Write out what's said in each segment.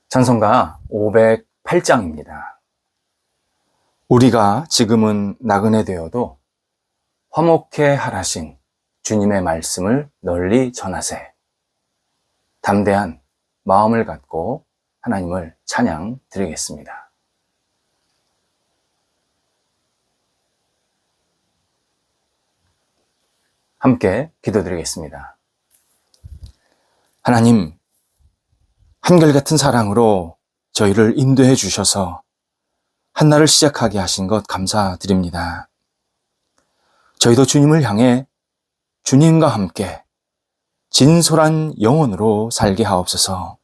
찬송가 508장입니다. 우리가 지금은 나그네 되어도 화목해 하라신 주님의 말씀을 널리 전하세. 담대한 마음을 갖고 하나님을 찬양 드리겠습니다. 함께 기도드리겠습니다. 하나님, 한결같은 사랑으로 저희를 인도해 주셔서 한날을 시작하게 하신 것 감사드립니다. 저희도 주님을 향해 주님과 함께 진솔한 영혼으로 살게 하옵소서.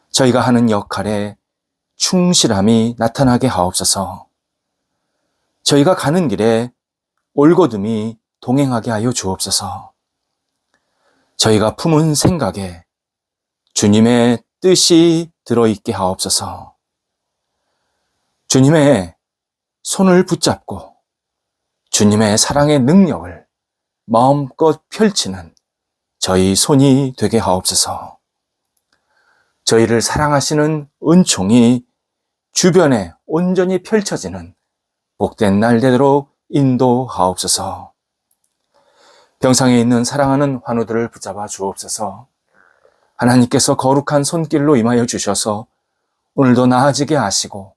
저희가 하는 역할에 충실함이 나타나게 하옵소서. 저희가 가는 길에 올곧음이 동행하게 하여 주옵소서. 저희가 품은 생각에 주님의 뜻이 들어있게 하옵소서. 주님의 손을 붙잡고 주님의 사랑의 능력을 마음껏 펼치는 저희 손이 되게 하옵소서. 저희를 사랑하시는 은총이 주변에 온전히 펼쳐지는 복된 날 되도록 인도하옵소서. 병상에 있는 사랑하는 환우들을 붙잡아 주옵소서. 하나님께서 거룩한 손길로 임하여 주셔서 오늘도 나아지게 하시고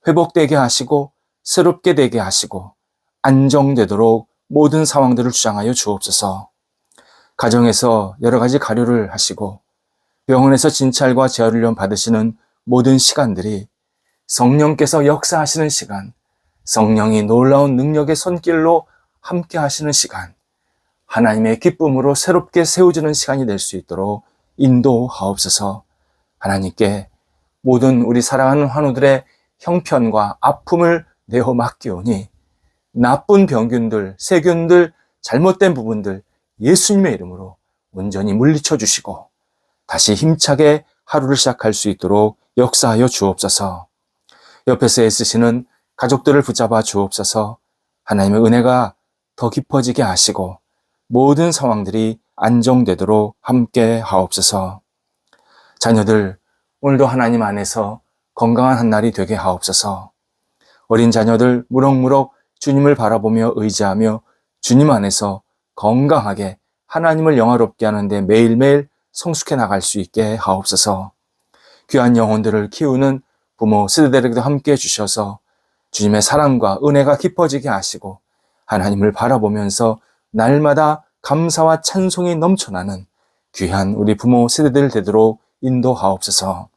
회복되게 하시고 새롭게 되게 하시고 안정되도록 모든 상황들을 주장하여 주옵소서. 가정에서 여러 가지 가료를 하시고 병원에서 진찰과 재활훈련 받으시는 모든 시간들이 성령께서 역사하시는 시간, 성령이 놀라운 능력의 손길로 함께 하시는 시간, 하나님의 기쁨으로 새롭게 세워지는 시간이 될 수 있도록 인도하옵소서. 하나님께 모든 우리 사랑하는 환우들의 형편과 아픔을 내어 맡기오니 나쁜 병균들, 세균들, 잘못된 부분들 예수님의 이름으로 온전히 물리쳐 주시고 다시 힘차게 하루를 시작할 수 있도록 역사하여 주옵소서. 옆에서 애쓰시는 가족들을 붙잡아 주옵소서. 하나님의 은혜가 더 깊어지게 하시고 모든 상황들이 안정되도록 함께 하옵소서. 자녀들, 오늘도 하나님 안에서 건강한 한 날이 되게 하옵소서. 어린 자녀들 무럭무럭 주님을 바라보며 의지하며 주님 안에서 건강하게 하나님을 영화롭게 하는데 매일매일 성숙해 나갈 수 있게 하옵소서. 귀한 영혼들을 키우는 부모 세대들에게도 함께 해주셔서 주님의 사랑과 은혜가 깊어지게 하시고 하나님을 바라보면서 날마다 감사와 찬송이 넘쳐나는 귀한 우리 부모 세대들 되도록 인도하옵소서.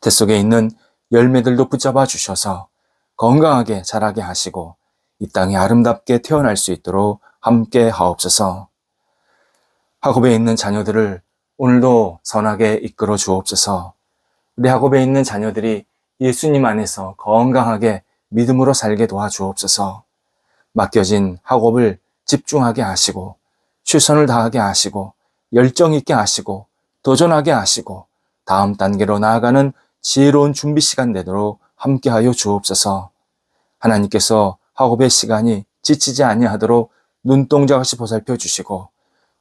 태 속에 있는 열매들도 붙잡아 주셔서 건강하게 자라게 하시고 이 땅에 아름답게 태어날 수 있도록 함께 하옵소서. 학업에 있는 자녀들을 오늘도 선하게 이끌어 주옵소서. 우리 학업에 있는 자녀들이 예수님 안에서 건강하게 믿음으로 살게 도와주옵소서. 맡겨진 학업을 집중하게 하시고 최선을 다하게 하시고 열정 있게 하시고 도전하게 하시고 다음 단계로 나아가는 지혜로운 준비 시간 되도록 함께하여 주옵소서. 하나님께서 학업의 시간이 지치지 아니하도록 눈동자같이 보살펴 주시고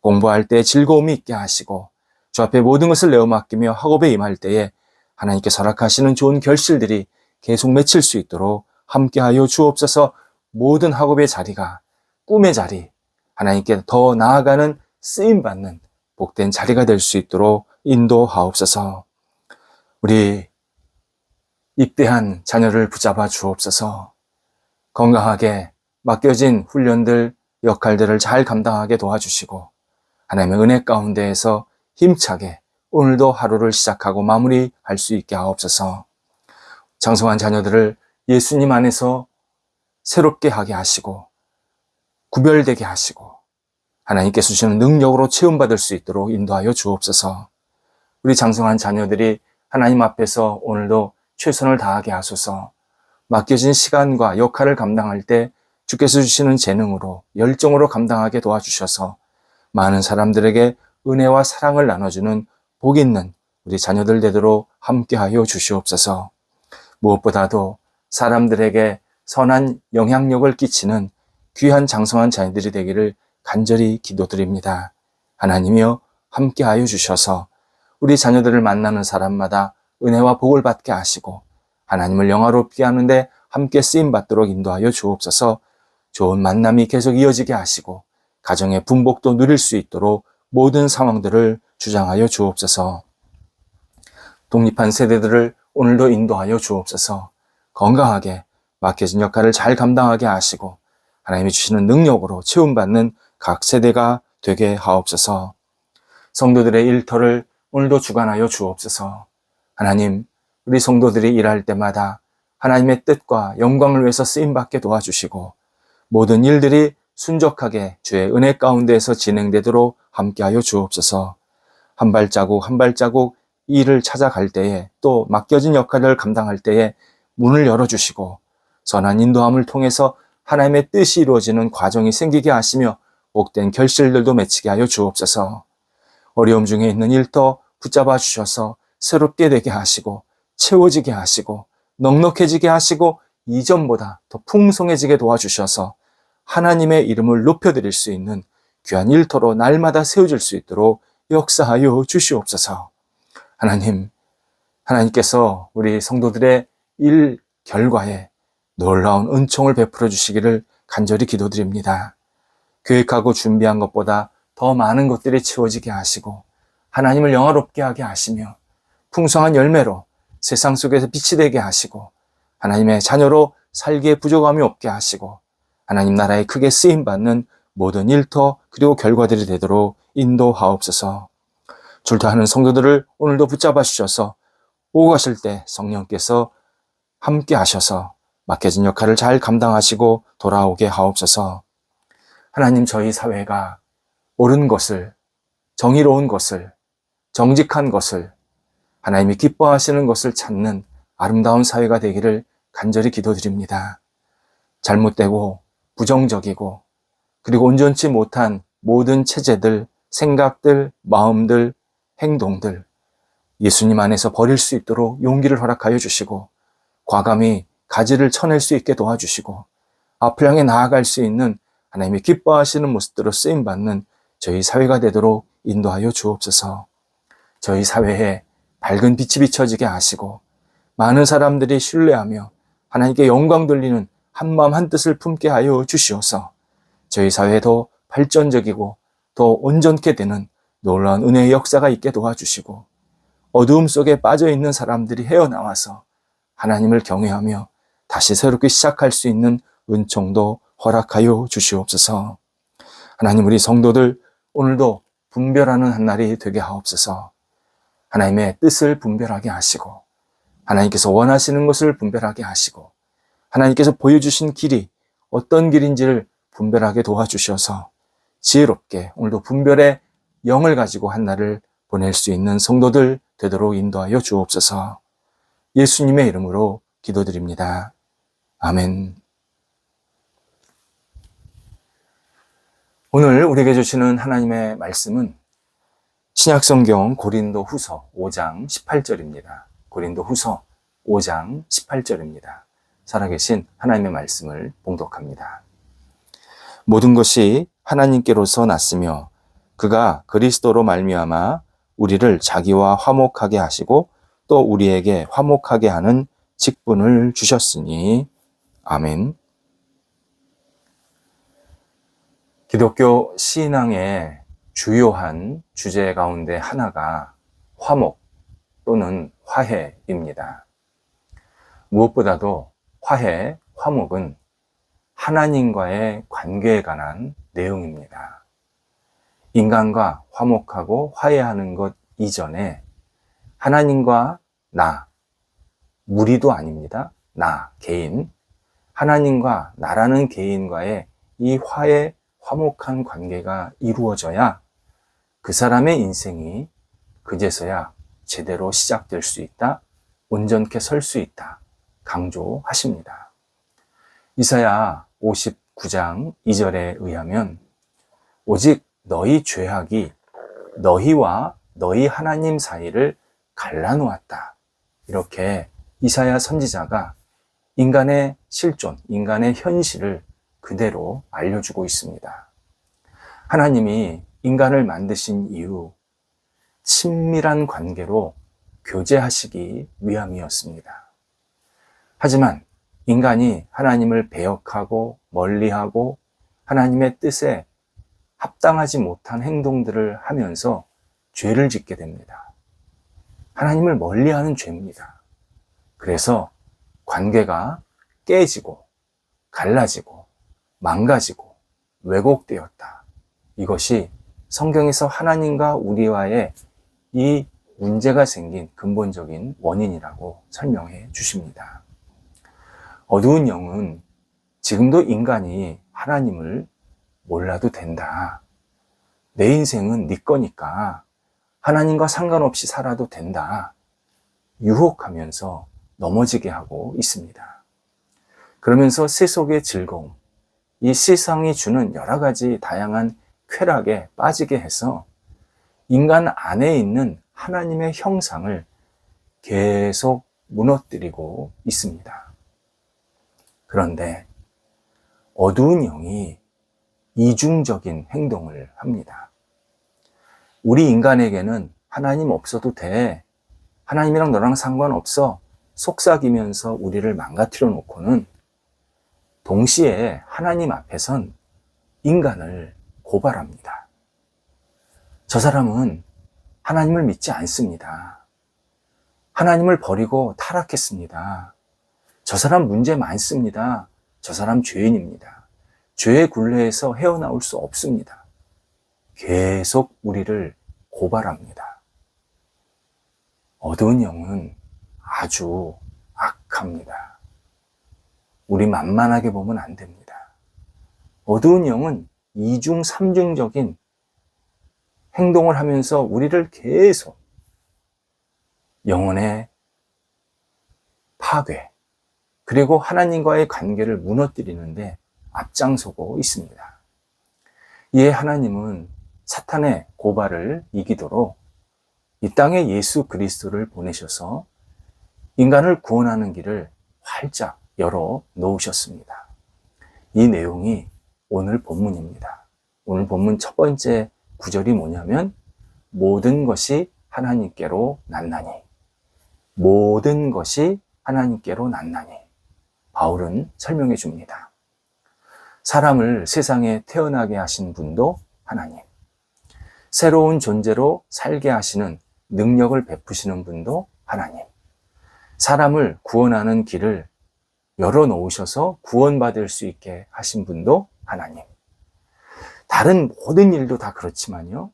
공부할 때 즐거움이 있게 하시고 주 앞에 모든 것을 내어 맡기며 학업에 임할 때에 하나님께서 허락하시는 좋은 결실들이 계속 맺힐 수 있도록 함께하여 주옵소서. 모든 학업의 자리가 꿈의 자리, 하나님께 더 나아가는 쓰임받는 복된 자리가 될 수 있도록 인도하옵소서. 우리 입대한 자녀를 붙잡아 주옵소서. 건강하게 맡겨진 훈련들, 역할들을 잘 감당하게 도와주시고 하나님의 은혜 가운데에서 힘차게 오늘도 하루를 시작하고 마무리할 수 있게 하옵소서. 장성한 자녀들을 예수님 안에서 새롭게 하게 하시고 구별되게 하시고 하나님께서 주시는 능력으로 체험받을 수 있도록 인도하여 주옵소서. 우리 장성한 자녀들이 하나님 앞에서 오늘도 최선을 다하게 하소서. 맡겨진 시간과 역할을 감당할 때 주께서 주시는 재능으로 열정으로 감당하게 도와주셔서 많은 사람들에게 은혜와 사랑을 나눠주는 복 있는 우리 자녀들 되도록 함께하여 주시옵소서. 무엇보다도 사람들에게 선한 영향력을 끼치는 귀한 장성한 자녀들이 되기를 간절히 기도드립니다. 하나님이여 함께하여 주셔서 우리 자녀들을 만나는 사람마다 은혜와 복을 받게 하시고 하나님을 영화롭게 하는데 함께 쓰임받도록 인도하여 주옵소서. 좋은 만남이 계속 이어지게 하시고 가정의 분복도 누릴 수 있도록 모든 상황들을 주장하여 주옵소서. 독립한 세대들을 오늘도 인도하여 주옵소서. 건강하게 맡겨진 역할을 잘 감당하게 하시고 하나님이 주시는 능력으로 채움받는 각 세대가 되게 하옵소서. 성도들의 일터를 오늘도 주관하여 주옵소서. 하나님, 우리 성도들이 일할 때마다 하나님의 뜻과 영광을 위해서 쓰임받게 도와주시고 모든 일들이 순적하게 주의 은혜 가운데에서 진행되도록 함께하여 주옵소서. 한 발자국 한 발자국 일을 찾아갈 때에 또 맡겨진 역할을 감당할 때에 문을 열어주시고 선한 인도함을 통해서 하나님의 뜻이 이루어지는 과정이 생기게 하시며 복된 결실들도 맺히게 하여 주옵소서. 어려움 중에 있는 일터 붙잡아 주셔서 새롭게 되게 하시고 채워지게 하시고 넉넉해지게 하시고 이전보다 더 풍성해지게 도와주셔서 하나님의 이름을 높여드릴 수 있는 귀한 일터로 날마다 세워질 수 있도록 역사하여 주시옵소서. 하나님께서 우리 성도들의 일 결과에 놀라운 은총을 베풀어 주시기를 간절히 기도드립니다. 계획하고 준비한 것보다 더 많은 것들이 채워지게 하시고 하나님을 영화롭게 하게 하시며 풍성한 열매로 세상 속에서 빛이 되게 하시고 하나님의 자녀로 살기에 부족함이 없게 하시고 하나님 나라에 크게 쓰임받는 모든 일터 그리고 결과들이 되도록 인도하옵소서. 출타하는 성도들을 오늘도 붙잡아 주셔서 오고 가실 때 성령께서 함께 하셔서 맡겨진 역할을 잘 감당하시고 돌아오게 하옵소서. 하나님, 저희 사회가 옳은 것을, 정의로운 것을, 정직한 것을, 하나님이 기뻐하시는 것을 찾는 아름다운 사회가 되기를 간절히 기도드립니다. 잘못되고 부정적이고 그리고 온전치 못한 모든 체제들, 생각들, 마음들, 행동들 예수님 안에서 버릴 수 있도록 용기를 허락하여 주시고 과감히 가지를 쳐낼 수 있게 도와주시고 앞을 향해 나아갈 수 있는 하나님이 기뻐하시는 모습들로 쓰임받는 저희 사회가 되도록 인도하여 주옵소서. 저희 사회에 밝은 빛이 비춰지게 하시고 많은 사람들이 신뢰하며 하나님께 영광 돌리는 한마음 한뜻을 품게 하여 주시옵소서. 저희 사회도 발전적이고 더 온전케 되는 놀라운 은혜의 역사가 있게 도와주시고 어두움 속에 빠져있는 사람들이 헤어나와서 하나님을 경외하며 다시 새롭게 시작할 수 있는 은총도 허락하여 주시옵소서. 하나님, 우리 성도들 오늘도 분별하는 한 날이 되게 하옵소서. 하나님의 뜻을 분별하게 하시고 하나님께서 원하시는 것을 분별하게 하시고 하나님께서 보여주신 길이 어떤 길인지를 분별하게 도와주셔서 지혜롭게 오늘도 분별의 영을 가지고 한 날을 보낼 수 있는 성도들 되도록 인도하여 주옵소서. 예수님의 이름으로 기도드립니다. 아멘. 오늘 우리에게 주시는 하나님의 말씀은 신약성경 고린도후서 5장 18절입니다. 고린도후서 5장 18절입니다. 살아계신 하나님의 말씀을 봉독합니다. 모든 것이 하나님께로서 났으며 그가 그리스도로 말미암아 우리를 자기와 화목하게 하시고 또 우리에게 화목하게 하는 직분을 주셨으니 아멘. 기독교 신앙의 주요한 주제 가운데 하나가 화목 또는 화해입니다. 무엇보다도 화해, 화목은 하나님과의 관계에 관한 내용입니다. 인간과 화목하고 화해하는 것 이전에 하나님과 나, 무리도 아닙니다. 나, 개인, 하나님과 나라는 개인과의 이 화해, 화목한 관계가 이루어져야 그 사람의 인생이 그제서야 제대로 시작될 수 있다, 온전케 설 수 있다 강조하십니다. 이사야 59장 2절에 의하면 오직 너희 죄악이 너희와 너희 하나님 사이를 갈라놓았다. 이렇게 이사야 선지자가 인간의 실존, 인간의 현실을 그대로 알려주고 있습니다. 하나님이 인간을 만드신 이유, 친밀한 관계로 교제하시기 위함이었습니다. 하지만 인간이 하나님을 배역하고 멀리하고 하나님의 뜻에 합당하지 못한 행동들을 하면서 죄를 짓게 됩니다. 하나님을 멀리하는 죄입니다. 그래서 관계가 깨지고 갈라지고 망가지고 왜곡되었다. 이것이 성경에서 하나님과 우리와의 이 문제가 생긴 근본적인 원인이라고 설명해 주십니다. 어두운 영은 지금도 인간이 하나님을 몰라도 된다. 내 인생은 네 거니까 하나님과 상관없이 살아도 된다. 유혹하면서 넘어지게 하고 있습니다. 그러면서 세속의 즐거움, 이 세상이 주는 여러 가지 다양한 쾌락에 빠지게 해서 인간 안에 있는 하나님의 형상을 계속 무너뜨리고 있습니다. 그런데 어두운 영이 이중적인 행동을 합니다. 우리 인간에게는 하나님 없어도 돼. 하나님이랑 너랑 상관없어. 속삭이면서 우리를 망가뜨려 놓고는 동시에 하나님 앞에선 인간을 고발합니다. 저 사람은 하나님을 믿지 않습니다. 하나님을 버리고 타락했습니다. 저 사람 문제 많습니다. 저 사람 죄인입니다. 죄의 굴레에서 헤어나올 수 없습니다. 계속 우리를 고발합니다. 어두운 영은 아주 악합니다. 우리 만만하게 보면 안 됩니다. 어두운 영은 이중, 삼중적인 행동을 하면서 우리를 계속 영혼의 파괴, 그리고 하나님과의 관계를 무너뜨리는데 앞장서고 있습니다. 이에 하나님은 사탄의 고발을 이기도록 이 땅에 예수 그리스도를 보내셔서 인간을 구원하는 길을 활짝 열어 놓으셨습니다. 이 내용이 오늘 본문입니다. 오늘 본문 첫 번째 구절이 뭐냐면 모든 것이 하나님께로 났나니, 모든 것이 하나님께로 났나니. 바울은 설명해 줍니다. 사람을 세상에 태어나게 하신 분도 하나님, 새로운 존재로 살게 하시는 능력을 베푸시는 분도 하나님, 사람을 구원하는 길을 열어놓으셔서 구원받을 수 있게 하신 분도 하나님. 다른 모든 일도 다 그렇지만요,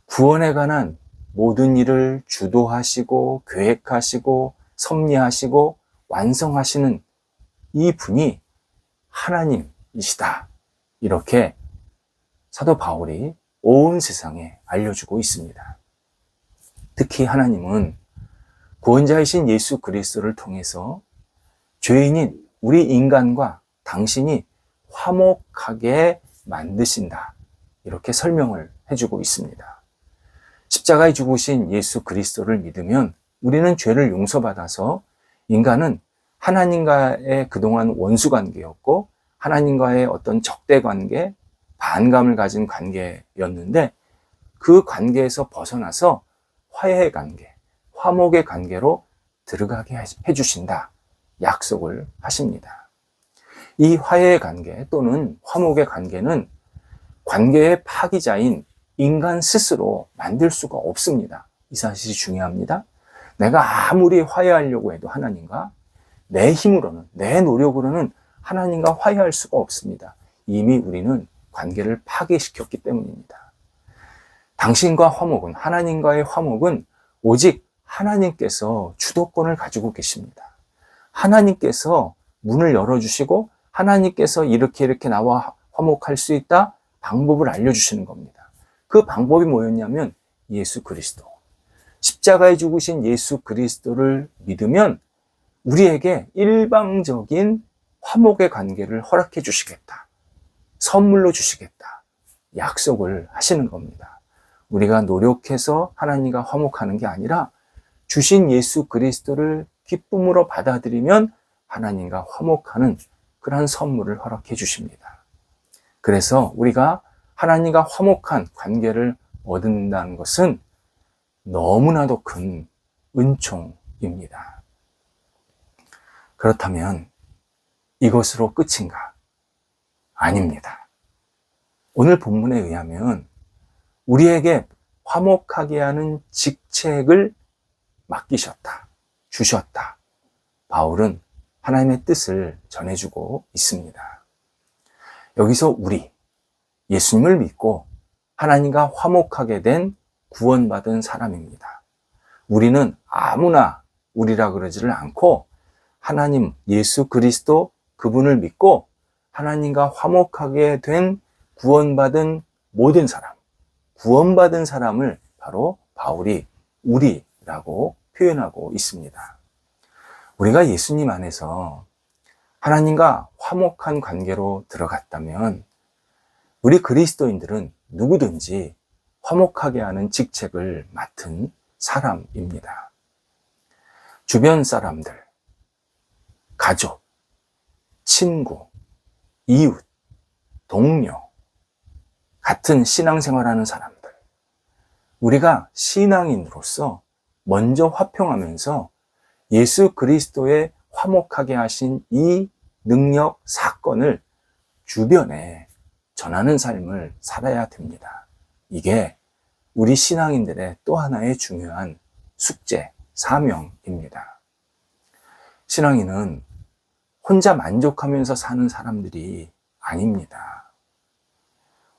구원에 관한 모든 일을 주도하시고 계획하시고 섭리하시고 완성하시는 이 분이 하나님이시다. 이렇게 사도 바울이 온 세상에 알려주고 있습니다. 특히 하나님은 구원자이신 예수 그리스도를 통해서 죄인인 우리 인간과 당신이 화목하게 만드신다. 이렇게 설명을 해주고 있습니다. 십자가에 죽으신 예수 그리스도를 믿으면 우리는 죄를 용서받아서 인간은 하나님과의 그동안 원수 관계였고 하나님과의 어떤 적대 관계, 반감을 가진 관계였는데 그 관계에서 벗어나서 화해의 관계, 화목의 관계로 들어가게 해주신다. 약속을 하십니다. 이 화해의 관계 또는 화목의 관계는 관계의 파기자인 인간 스스로 만들 수가 없습니다. 이 사실이 중요합니다. 내가 아무리 화해하려고 해도 하나님과 내 힘으로는, 내 노력으로는 하나님과 화해할 수가 없습니다. 이미 우리는 관계를 파괴시켰기 때문입니다. 당신과 화목은, 하나님과의 화목은 오직 하나님께서 주도권을 가지고 계십니다. 하나님께서 문을 열어주시고 하나님께서 이렇게 나와 화목할 수 있다 방법을 알려주시는 겁니다. 그 방법이 뭐였냐면 예수 그리스도. 십자가에 죽으신 예수 그리스도를 믿으면 우리에게 일방적인 화목의 관계를 허락해 주시겠다. 선물로 주시겠다. 약속을 하시는 겁니다. 우리가 노력해서 하나님과 화목하는 게 아니라 주신 예수 그리스도를 기쁨으로 받아들이면 하나님과 화목하는 그러한 선물을 허락해 주십니다. 그래서 우리가 하나님과 화목한 관계를 얻는다는 것은 너무나도 큰 은총입니다. 그렇다면 이것으로 끝인가? 아닙니다. 오늘 본문에 의하면 우리에게 화목하게 하는 직책을 맡기셨다, 주셨다. 바울은 하나님의 뜻을 전해주고 있습니다. 여기서 우리, 예수님을 믿고 하나님과 화목하게 된 구원받은 사람입니다. 우리는 아무나 우리라 그러지를 않고 하나님, 예수 그리스도 그분을 믿고 하나님과 화목하게 된 구원받은 모든 사람, 구원받은 사람을 바로 바울이 우리라고 표현하고 있습니다. 우리가 예수님 안에서 하나님과 화목한 관계로 들어갔다면 우리 그리스도인들은 누구든지 화목하게 하는 직책을 맡은 사람입니다. 주변 사람들, 가족, 친구, 이웃, 동료, 같은 신앙생활하는 사람들, 우리가 신앙인으로서 먼저 화평하면서 예수 그리스도의 화목하게 하신 이 능력, 사건을 주변에 전하는 삶을 살아야 됩니다. 이게 우리 신앙인들의 또 하나의 중요한 숙제, 사명입니다. 신앙인은 혼자 만족하면서 사는 사람들이 아닙니다.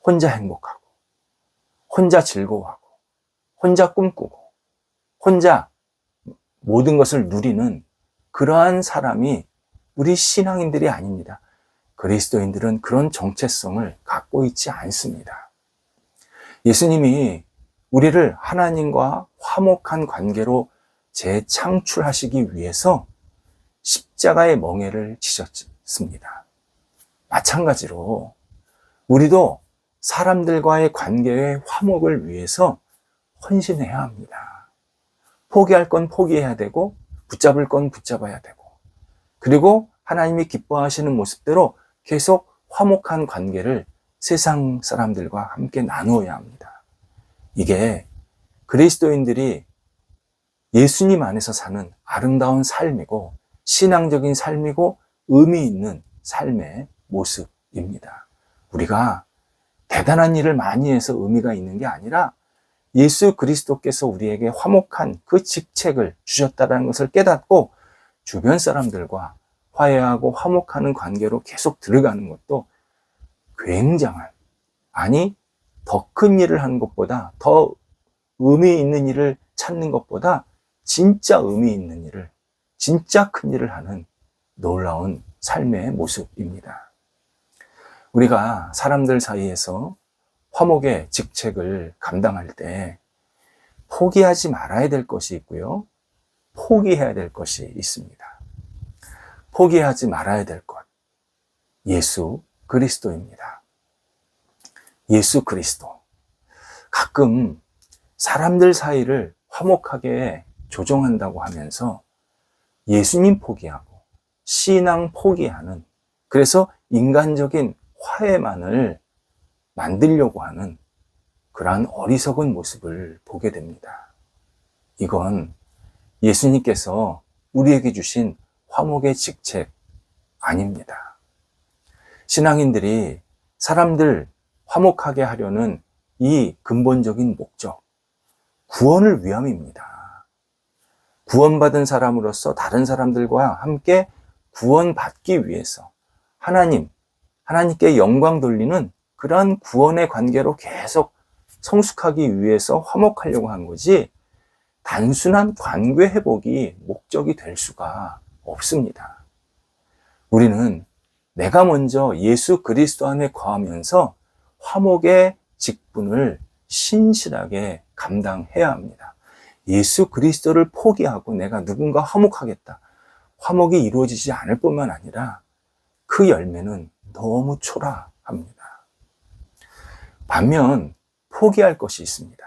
혼자 행복하고, 혼자 즐거워하고, 혼자 꿈꾸고, 혼자 모든 것을 누리는 그러한 사람이 우리 신앙인들이 아닙니다. 그리스도인들은 그런 정체성을 갖고 있지 않습니다. 예수님이 우리를 하나님과 화목한 관계로 재창출하시기 위해서 십자가의 멍에를 지셨습니다. 마찬가지로 우리도 사람들과의 관계의 화목을 위해서 헌신해야 합니다. 포기할 건 포기해야 되고 붙잡을 건 붙잡아야 되고, 그리고 하나님이 기뻐하시는 모습대로 계속 화목한 관계를 세상 사람들과 함께 나누어야 합니다. 이게 그리스도인들이 예수님 안에서 사는 아름다운 삶이고 신앙적인 삶이고 의미 있는 삶의 모습입니다. 우리가 대단한 일을 많이 해서 의미가 있는 게 아니라 예수 그리스도께서 우리에게 화목한 그 직책을 주셨다는 것을 깨닫고 주변 사람들과 화해하고 화목하는 관계로 계속 들어가는 것도 굉장한, 아니 더 큰 일을 하는 것보다, 더 의미 있는 일을 찾는 것보다 진짜 의미 있는 일을, 진짜 큰 일을 하는 놀라운 삶의 모습입니다. 우리가 사람들 사이에서 화목의 직책을 감당할 때 포기하지 말아야 될 것이 있고요, 포기해야 될 것이 있습니다. 포기하지 말아야 될 것, 예수 그리스도입니다. 예수 그리스도. 가끔 사람들 사이를 화목하게 조정한다고 하면서 예수님 포기하고 신앙 포기하는, 그래서 인간적인 화해만을 만들려고 하는 그러한 어리석은 모습을 보게 됩니다. 이건 예수님께서 우리에게 주신 화목의 직책 아닙니다. 신앙인들이 사람들 화목하게 하려는 이 근본적인 목적, 구원을 위함입니다. 구원받은 사람으로서 다른 사람들과 함께 구원받기 위해서 하나님께 영광 돌리는 그러한 구원의 관계로 계속 성숙하기 위해서 화목하려고 한 거지, 단순한 관계 회복이 목적이 될 수가 없습니다. 우리는 내가 먼저 예수 그리스도 안에 거하면서 화목의 직분을 신실하게 감당해야 합니다. 예수 그리스도를 포기하고 내가 누군가 화목하겠다, 화목이 이루어지지 않을 뿐만 아니라 그 열매는 너무 초라합니다. 반면 포기할 것이 있습니다.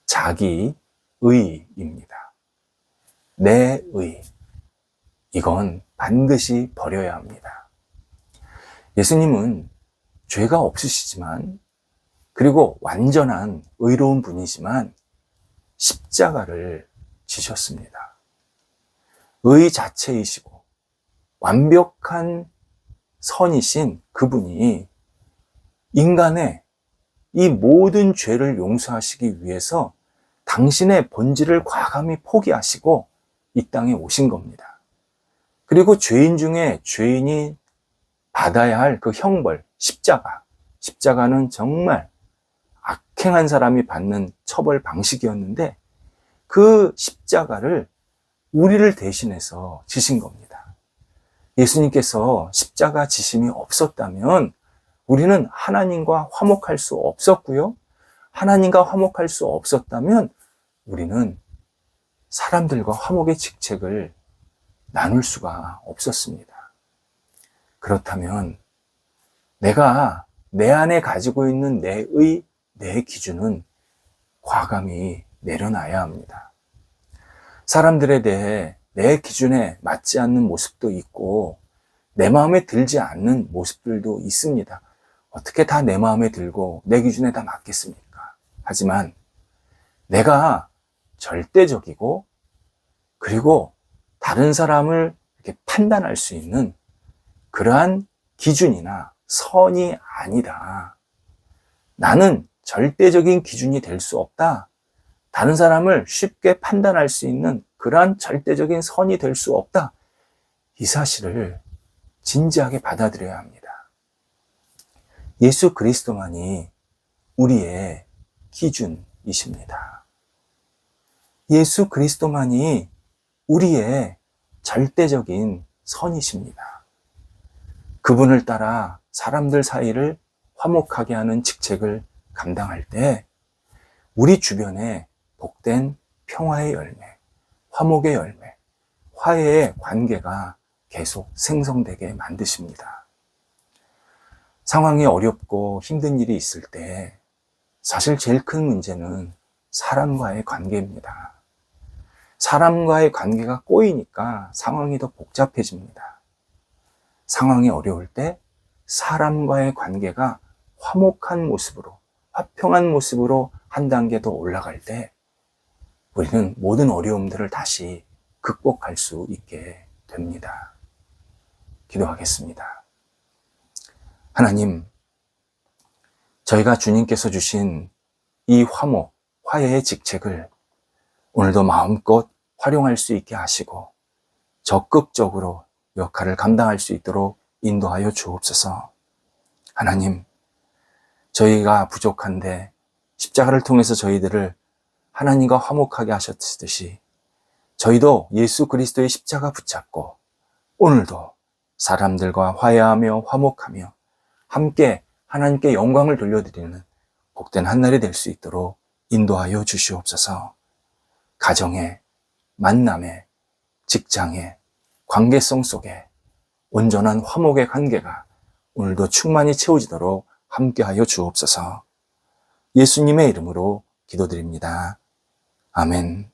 자기 의입니다. 내 의. 이건 반드시 버려야 합니다. 예수님은 죄가 없으시지만, 그리고 완전한 의로운 분이지만 십자가를 지셨습니다. 의 자체이시고 완벽한 선이신 그분이 인간의 이 모든 죄를 용서하시기 위해서 당신의 본질을 과감히 포기하시고 이 땅에 오신 겁니다. 그리고 죄인 중에 죄인이 받아야 할 그 형벌, 십자가는 정말 악행한 사람이 받는 처벌 방식이었는데 그 십자가를 우리를 대신해서 지신 겁니다. 예수님께서 십자가 지심이 없었다면 우리는 하나님과 화목할 수 없었고요. 하나님과 화목할 수 없었다면 우리는 사람들과 화목의 직책을 나눌 수가 없었습니다. 그렇다면 내가 내 안에 가지고 있는 내 기준은 과감히 내려놔야 합니다. 사람들에 대해 내 기준에 맞지 않는 모습도 있고 내 마음에 들지 않는 모습들도 있습니다. 어떻게 다 내 마음에 들고 내 기준에 다 맞겠습니까? 하지만 내가 절대적이고 그리고 다른 사람을 이렇게 판단할 수 있는 그러한 기준이나 선이 아니다. 나는 절대적인 기준이 될 수 없다. 다른 사람을 쉽게 판단할 수 있는 그러한 절대적인 선이 될 수 없다. 이 사실을 진지하게 받아들여야 합니다. 예수 그리스도만이 우리의 기준이십니다. 예수 그리스도만이 우리의 절대적인 선이십니다. 그분을 따라 사람들 사이를 화목하게 하는 직책을 감당할 때 우리 주변에 복된 평화의 열매, 화목의 열매, 화해의 관계가 계속 생성되게 만드십니다. 상황이 어렵고 힘든 일이 있을 때 사실 제일 큰 문제는 사람과의 관계입니다. 사람과의 관계가 꼬이니까 상황이 더 복잡해집니다. 상황이 어려울 때 사람과의 관계가 화목한 모습으로, 화평한 모습으로 한 단계 더 올라갈 때 우리는 모든 어려움들을 다시 극복할 수 있게 됩니다. 기도하겠습니다. 하나님, 저희가 주님께서 주신 이 화목, 화해의 직책을 오늘도 마음껏 활용할 수 있게 하시고 적극적으로 역할을 감당할 수 있도록 인도하여 주옵소서. 하나님, 저희가 부족한데 십자가를 통해서 저희들을 하나님과 화목하게 하셨듯이 저희도 예수 그리스도의 십자가 붙잡고 오늘도 사람들과 화해하며 화목하며 함께 하나님께 영광을 돌려드리는 복된 한날이 될 수 있도록 인도하여 주시옵소서. 가정에, 만남에, 직장에, 관계성 속에 온전한 화목의 관계가 오늘도 충만히 채워지도록 함께하여 주옵소서. 예수님의 이름으로 기도드립니다. 아멘.